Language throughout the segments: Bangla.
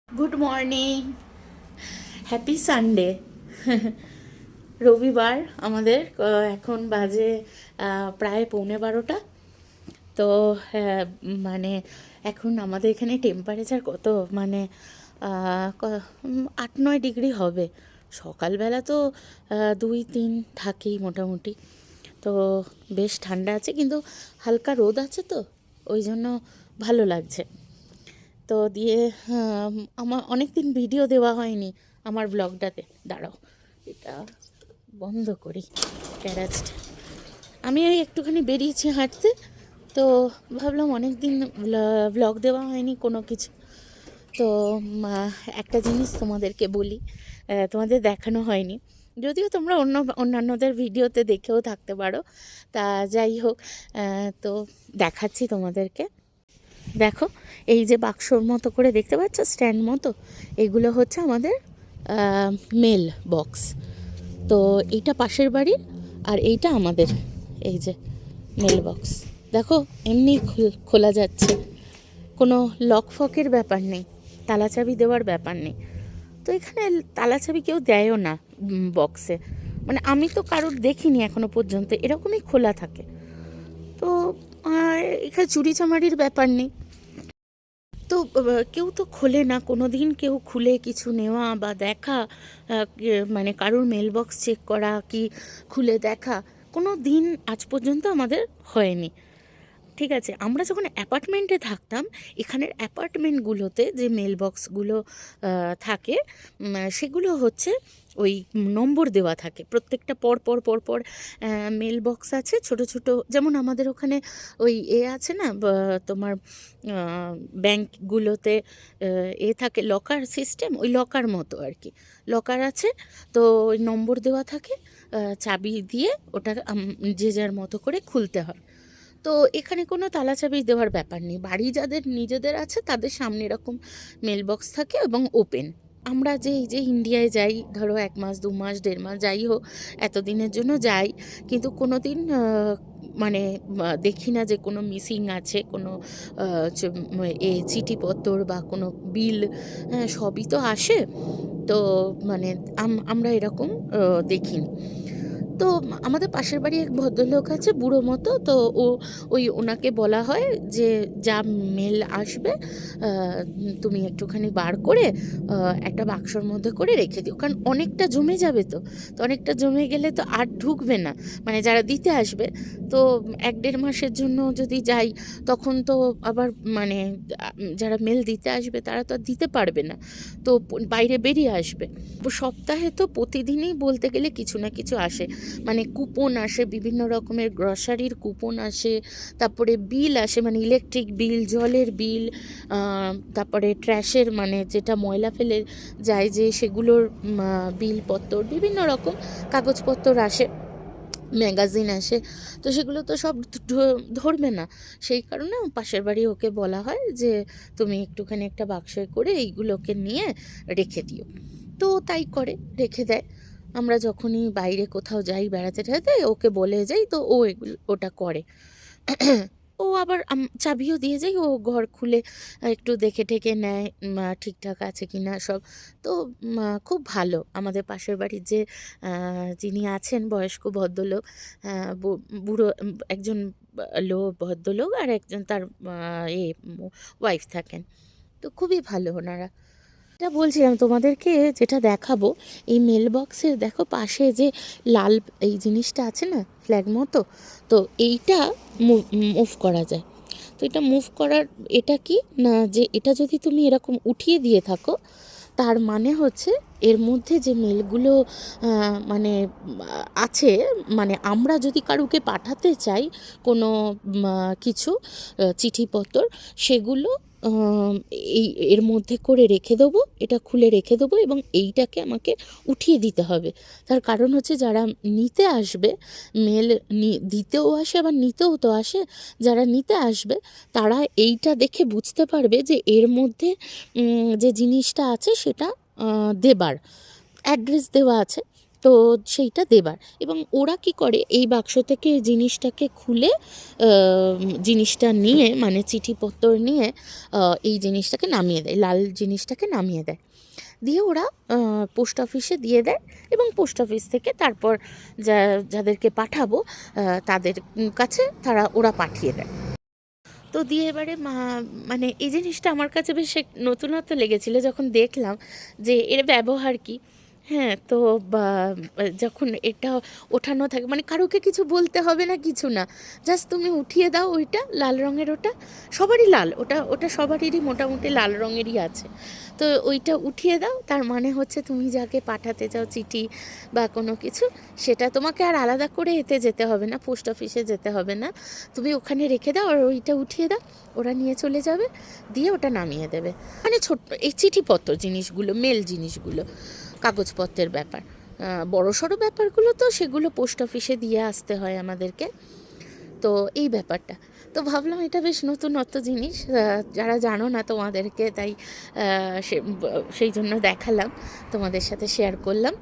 Good morning, happy Sunday. রবিবার আমাদের এখন বাজে প্রায় 11:15। তো মানে এখন আমাদের এখানে টেম্পারেচার কত, মানে 8-9 ডিগ্রি হবে। সকালবেলা তো 2-3 থাকেই মোটামুটি। তো বেশ ঠান্ডা আছে, কিন্তু হালকা রোদ আছে, তো ওই জন্য ভালো লাগছে। তো দিয়ে আমার অনেক দিন ভিডিও দেওয়া হয়নি আমার ব্লগটাতে। দাঁড়াও, এটা বন্ধ করি গ্যারাজটা। আমি এই একটুখানি বেরিয়েছি হাঁটতে, তো ভাবলাম অনেক দিন ব্লগ দেওয়া হয়নি কোনো কিছু। তো একটা জিনিস তোমাদেরকে বলি, তোমাদের দেখানো হয়নি, যদিও তোমরা অন্যান্যদের ভিডিওতে দেখেও থাকতে পারো। তা যাই হোক, তো দেখাচ্ছি তোমাদেরকে। দেখো, এই যে বাক্সর মতো করে দেখতে পাচ্ছ, স্ট্যান্ড মতো, এগুলো হচ্ছে আমাদের মেল বক্স। তো এইটা পাশের বাড়ির, আর এইটা আমাদের। এই যে মেল বক্স, দেখো এমনি খোলা যাচ্ছে, কোনো লক ফকের ব্যাপার নেই, তালা চাবি দেওয়ার ব্যাপার নেই। তো এখানে তালা চাবি কেউ দেয়ও না বক্সে, মানে আমি তো কারোর দেখিনি এখনো পর্যন্ত, এরকমই খোলা থাকে। তো এখানে চুরি চামারির ব্যাপার নেই। তো কেউ তো খোলে না কোনো দিন, কেউ খুলে কিছু নেওয়া বা দেখা, মানে কারোর মেলবক্স চেক করা কি খুলে দেখা কোনো দিন আজ পর্যন্ত আমাদের হয়নি। ঠিক আছে, আমরা যখন অ্যাপার্টমেন্টে থাকতাম, এখানের অ্যাপার্টমেন্টগুলোতে যে মেল বক্সগুলো থাকে, সেগুলো হচ্ছে ওই নম্বর দেওয়া থাকে, প্রত্যেকটা পর পর পর পর মেল বক্স আছে, ছোট ছোট। যেমন আমাদের ওখানে ওই আছে না, তোমার ব্যাংকগুলোতে থাকে লকার সিস্টেম, ওই লকার মতো আর কি, লকার আছে। তো ওই নম্বর দেওয়া থাকে, চাবি দিয়ে ওটা যে যার মতো করে খুলতে হয়। তো এখানে কোনো তালা চাবি দেওয়ার ব্যাপার নেই, বাড়ি যাদের নিজেদের আছে তাদের সামনে এরকম মেল বক্স থাকে এবং ওপেন। আমরা যে এই যে ইন্ডিয়ায় যাই, ধরো 1 মাস 2 মাস 1.5 মাস যাই হোক, এতদিনের জন্য যাই, কিন্তু কোনো দিন মানে দেখি না যে কোনো মিসিং আছে, কোনো চিঠিপত্র বা কোনো বিল, সবই তো আসে। তো মানে আমরা এরকম দেখিনি। তো আমাদের পাশের বাড়ি এক ভদ্রলোক আছে, বুড়ো মতো। তো ওনাকে বলা হয় যে যা মেল আসবে তুমি একটুখানি বার করে একটা বাক্সর মধ্যে করে রেখে দিও, কারণ অনেকটা জমে যাবে। তো অনেকটা জমে গেলে তো আর ঢুকবে না, মানে যারা দিতে আসবে। তো 1-1.5 মাসের জন্য যদি যাই, তখন তো আবার মানে যারা মেল দিতে আসবে তারা তো আর দিতে পারবে না, তো বাইরে বেরিয়ে আসবে। সপ্তাহে তো প্রতিদিনই বলতে গেলে কিছু না কিছু আসে, মানে কুপন আসে, বিভিন্ন রকমের গ্রসারির কুপন আসে, তারপরে বিল আসে, মানে ইলেকট্রিক বিল, জলের বিল, তারপরে ট্র্যাশের, মানে যেটা ময়লা ফেলে যায় যে সেগুলোর বিলপত্র, বিভিন্ন রকম কাগজপত্র আসে, ম্যাগাজিন আসে। তো সেগুলো তো সব ধরবে না, সেই কারণে পাশের বাড়ি ওকে বলা হয় যে তুমি একটুখানি একটা বাক্সে করে এইগুলোকে নিয়ে রেখে দিও। তো তাই করে রেখে দেয়। আমরা যখনই বাইরে কোথাও যাই বেড়াতে টেড়াতে, ওকে বলে যাই, তো ও ওটা করে। ও আবার চাবিও দিয়ে যায়, ও ঘর খুলে একটু দেখে টেকে নেয় ঠিকঠাক আছে কি না সব। তো খুব ভালো আমাদের পাশের বাড়ির যে যিনি আছেন বয়স্ক ভদ্রলোক, বুড়ো একজন ভদ্রলোক, আর একজন তার ওয়াইফ থাকেন। তো খুবই ভালো ওনারা। এটা বলছিলাম তোমাদেরকে, যেটা দেখাবো, এই মেল বক্সের দেখো পাশে যে লাল এই জিনিসটা আছে না, ফ্ল্যাগ মতো, তো এইটা মুভ করা যায়। তো এটা মুভ করার, এটা কি না, যে এটা যদি তুমি এরকম উঠিয়ে দিয়ে থাকো, তার মানে হচ্ছে এর মধ্যে যে মেলগুলো মানে আছে, মানে আমরা যদি কারুকে পাঠাতে চাই কোনো কিছু চিঠিপত্র, সেগুলো এই এর মধ্যে করে রেখে দেবো, এটা খুলে রেখে দেবো, এবং এইটাকে আমাকে উঠিয়ে দিতে হবে। তার কারণ হচ্ছে যারা নিতে আসবে, মেল দিতেও আসে আবার নিতেও তো আসে, যারা নিতে আসবে তারা এইটা দেখে বুঝতে পারবে যে এর মধ্যে যে জিনিসটা আছে সেটা দেবার অ্যাড্রেস দেওয়া আছে। তো সেইটা দেবার, এবং ওরা কি করে এই বাক্স থেকে জিনিসটাকে খুলে জিনিসটা নিয়ে, মানে চিঠিপত্র নিয়ে এই জিনিসটাকে নামিয়ে দেয়, লাল জিনিসটাকে নামিয়ে দেয়, দিয়ে ওরা পোস্ট অফিসে দিয়ে দেয়, এবং পোস্ট অফিস থেকে তারপর যাদেরকে পাঠাবো তাদের কাছে ওরা পাঠিয়ে দেয়। তো দিয়ে এবারে মানে এই জিনিসটা আমার কাছে বেশ এক নতুনত্ব লেগেছিল যখন দেখলাম যে এর ব্যবহার কি। হ্যাঁ, তো যখন এটা ওঠানো থাকে, মানে কারোকে কিছু বলতে হবে না, কিছু না, জাস্ট তুমি উঠিয়ে দাও ওইটা লাল রঙের, ওটা সবারই লাল, ওটা ওটা সবারই মোটামুটি লাল রঙেরই আছে। তো ওইটা উঠিয়ে দাও, তার মানে হচ্ছে তুমি যাকে পাঠাতে চাও চিঠি বা কোনো কিছু, সেটা তোমাকে আর আলাদা করে এতে যেতে হবে না, পোস্ট অফিসে যেতে হবে না, তুমি ওখানে রেখে দাও আর ওইটা উঠিয়ে দাও, ওরা নিয়ে চলে যাবে, দিয়ে ওটা নামিয়ে দেবে। মানে ছোট্ট এই চিঠিপত্র জিনিসগুলো, মেল জিনিসগুলো, কাগজপত্রের ব্যাপার, বড় সড়ো ব্যাপারগুলো তো সেগুলো পোস্ট অফিসে দিয়ে আসতে হয় আমাদেরকে। তো এই ব্যাপারটা, তো ভাবলাম এটা বেশ নতুনত্ব জিনিস, যারা জানো না তোমাদেরকে, তাই সেই জন্য দেখালাম, তোমাদের সাথে শেয়ার করলাম।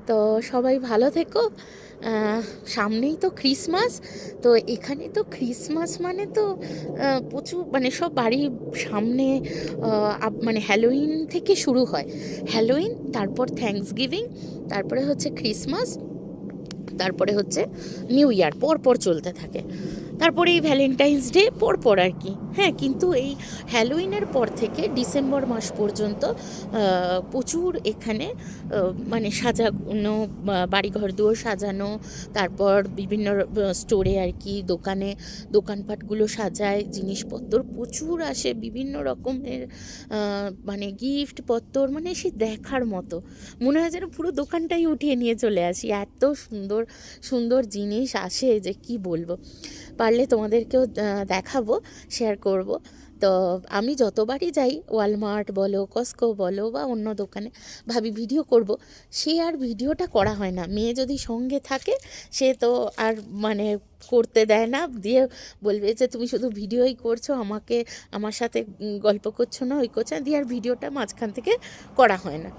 তো সবাই ভালো থেকো। সামনেই তো ক্রিসমাস, তো এখানে তো ক্রিসমাস মানে তো প্রচুর, মানে সব বাড়ির সামনে মানে হ্যালোইন থেকে শুরু হয়, হ্যালোইন, তারপর থ্যাঙ্কসগিভিং, তারপরে হচ্ছে ক্রিসমাস, তারপরে হচ্ছে নিউ ইয়ার, পর পর চলতে থাকে, তারপরে এই ভ্যালেন্টাইন্স ডে পর আর কি। হ্যাঁ, কিন্তু এই হ্যালোইনের পর থেকে ডিসেম্বর মাস পর্যন্ত প্রচুর এখানে মানে সাজানো, বাড়িঘর দুয়ার সাজানো, তারপর বিভিন্ন স্টোরে আর কি, দোকানপাটগুলো সাজায়, জিনিসপত্র প্রচুর আসে, বিভিন্ন রকমের মানে গিফটপত্র, মানে সে দেখার মতো, মনে হয় যেন পুরো দোকানটাই উঠিয়ে নিয়ে চলে আসি, এত সুন্দর সুন্দর জিনিস আসে যে কি বলবো। পারলে তোমাদেরকেও দেখাবো, শেয়ার করব। তো আমি যতবারই যাই, ওয়ালমার্ট বলো, কস্কো বলো, বা অন্য দোকানে, ভাবি ভিডিও করব, সে আর ভিডিওটা করা হয় না। মেয়ে যদি সঙ্গে থাকে সে তো আর মানে করতে দেয় না, দিয়ে বলবে যে তুমি শুধু ভিডিওই করছো, আমার সাথে গল্প করছো না, ওই করছো না, দিয়ে আর ভিডিওটা মাঝখান থেকে করা হয় না।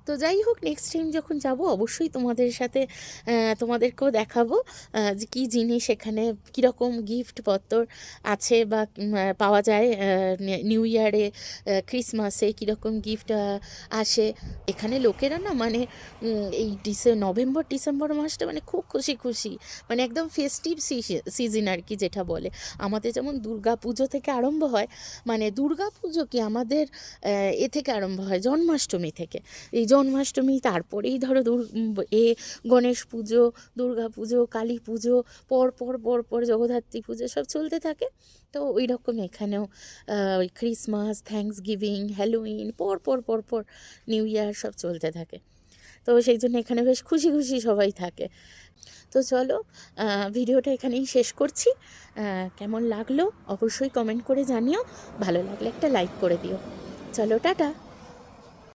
তো যাই হোক, নেক্সট টাইম যখন যাব অবশ্যই তোমাদের সাথে তোমাদেরকেও দেখাবো যে কী জিনিস এখানে, কীরকম গিফটপত্র আছে বা পাওয়া যায়, নিউ ইয়ারে, ক্রিসমাসে কীরকম গিফট আসে। এখানে লোকেরা না, মানে এই নভেম্বর ডিসেম্বর মাসটা মানে খুব খুশি খুশি, মানে একদম ফেস্টিভ সিজন আর কি, যেটা বলে। আমাদের যেমন দুর্গা পুজো থেকে আরম্ভ হয়, মানে দুর্গা পুজো কি আমাদের থেকে আরম্ভ হয় জন্মাষ্টমী থেকে, এই জন্মাষ্টমী, তারপরেই ধরো গণেশ পুজো, দুর্গা পুজো, কালী পুজো, পর পর পর পর জগদ্ধাত্রী পুজো সব চলতে থাকে। তো ওই রকম এখানেও ওই ক্রিসমাস, থ্যাঙ্কসগিভিং, হ্যালোউইন, পর পর পর পর নিউ ইয়ার সব চলতে থাকে। তো সেই জন্য এখানে বেশ খুশি খুশি সবাই থাকে। তো চলো, ভিডিওটা এখানেই শেষ করছি। কেমন লাগলো অবশ্যই কমেন্ট করে জানিও, ভালো লাগলে একটা লাইক করে দিও। চলো, টাটা।